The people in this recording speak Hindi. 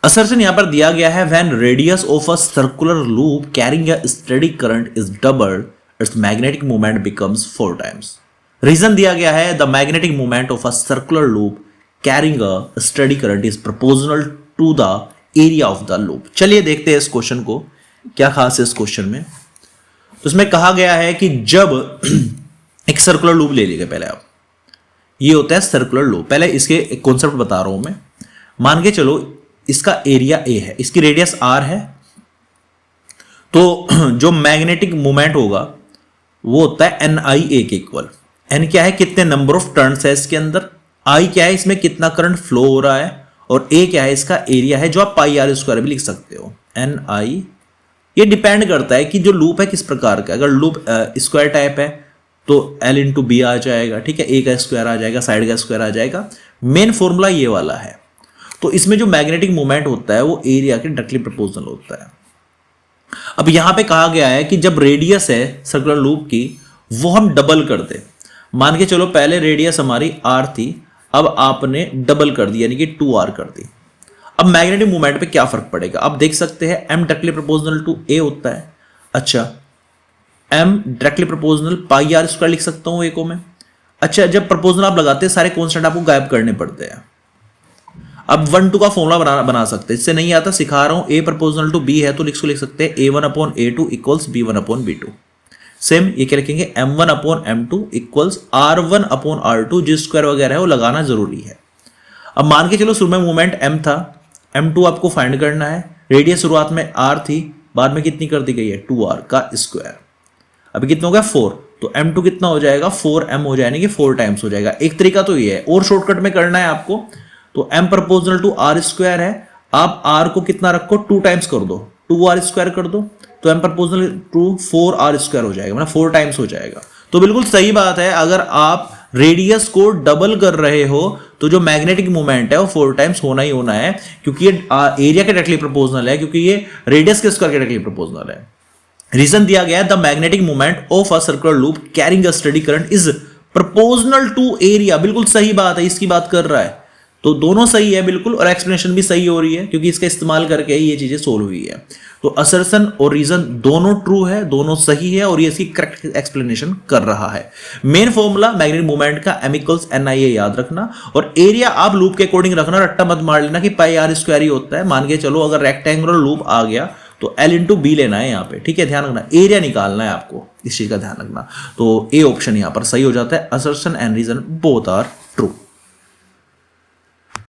असर्शन यहां पर दिया गया है when radius of a circular loop carrying a steady current is doubled its magnetic moment becomes 4 times. Reason दिया गया है the magnetic moment of a circular loop carrying a steady current is proportional to the area of the loop. चलिए देखते हैं इस क्वेश्चन को, क्या खास है इस क्वेश्चन में। तो इसमें कहा गया है कि जब एक सर्कुलर लूप ले लीजिए, पहले आप, ये होता है सर्कुलर लूप। पहले इसके एक कॉन्सेप्ट बता रहा हूं मैं। मान के चलो इसका एरिया ए है, इसकी रेडियस आर है, तो जो मैग्नेटिक मोमेंट होगा वो होता है एन आई ए के इक्वल। एन क्या है, कितने नंबर ऑफ टर्न्स है इसके अंदर, आई क्या है, इसमें कितना करंट फ्लो हो रहा है, और ए क्या है, इसका एरिया है, जो आप पाई आर स्क्वायर भी लिख सकते हो, एन आई। ये डिपेंड करता है कि जो लूप है किस प्रकार का। अगर लूप स्क्वायर टाइप है तो एल इंटू बी आ जाएगा, ठीक है, ए का स्क्वायर आ जाएगा, साइड का स्क्वायर आ जाएगा। मेन फॉर्मूला ये वाला है। तो इसमें जो मैग्नेटिक मोमेंट होता है वो एरिया के डायरेक्टली प्रोपोर्शनल होता है। अब यहां पे कहा गया है कि जब रेडियस है सर्कुलर लूप की वो हम डबल कर दे। मान के चलो पहले रेडियस हमारी आर थी, अब आपने डबल कर दी यानी कि 2r कर दी। अब मैग्नेटिक मोमेंट पे क्या फर्क पड़ेगा, आप देख सकते हैं m directly proportional to a होता है। अच्छा, m directly proportional pi r square लिख सकता हूं a को मैं। अच्छा, जब प्रोपोर्शनल आप लगाते हैं सारे कॉन्स्टेंट आपको गायब करने पड़ते हैं। अब 1-2 का फॉर्मूला बना सकते हैं, इससे नहीं आता, सिखा रहा हूं। a प्रोपोर्शनल टू b है तो लिख सकते हैं a1/a2 इक्वल्स b1/b2। सेम ये क्या लिखेंगे, m1/m2 इक्वल्स r1/r2, जो स्क्वायर वगैरह है वो लगाना जरूरी है। अब मान के चलो शुरू में मूवमेंट m था, m2 आपको फाइंड करना है। रेडियस शुरुआत में r थी, बाद में कितनी कर दी गई है, 2r का स्क्वायर। अभी कितना हो गया, 4। तो m2 कितना हो जाएगा, 4m हो जाएगा, कि 4 टाइम्स हो जाएगा। एक तरीका तो ये है, और शॉर्टकट में करना है आपको। तो m proportional to r square है, आप r को कितना रखो, 2 टाइम्स कर दो, 2r स्क्वायर कर दो, तो m proportional to 4r square हो जाएगा, मतलब 4 टाइम्स हो जाएगा। तो बिल्कुल सही बात है, अगर आप रेडियस को डबल कर रहे हो तो जो मैग्नेटिक मोमेंट है वो 4 टाइम्स होना ही होना है, क्योंकि ये एरिया के डायरेक्टली प्रोपोर्शनल है, क्योंकि ये रेडियस के स्क्वायर के डायरेक्टली प्रोपोर्शनल है। रीजन दिया गया है the magnetic moment of a circular loop carrying a steady current is proportional to area. बिल्कुल सही बात है, इसकी बात कर रहा है। तो दोनों सही है बिल्कुल, और एक्सप्लेनेशन भी सही हो रही है, क्योंकि इसका इस्तेमाल करके ही ये चीजें सोल्व हुई है। तो असर्शन और रीजन दोनों ट्रू है, दोनों सही है, और ये इसकी करेक्ट एक्सप्लेनेशन कर रहा है। मेन फॉर्मूला मैग्नेटिक मोमेंट का m इक्वल्स NIA याद रखना, और एरिया आप लूप के अकॉर्डिंग रखना, रट्टा मत मार लेना कि पाई आर स्क्वायर ही होता है। मान के चलो अगर रेक्टेंगुलर लूप आ गया तो L इंटू बी लेना है यहाँ पे, ठीक है, ध्यान रखना, एरिया निकालना है आपको, इस चीज का ध्यान रखना। तो ए ऑप्शन यहाँ पर सही हो जाता है। Assertion and reason both are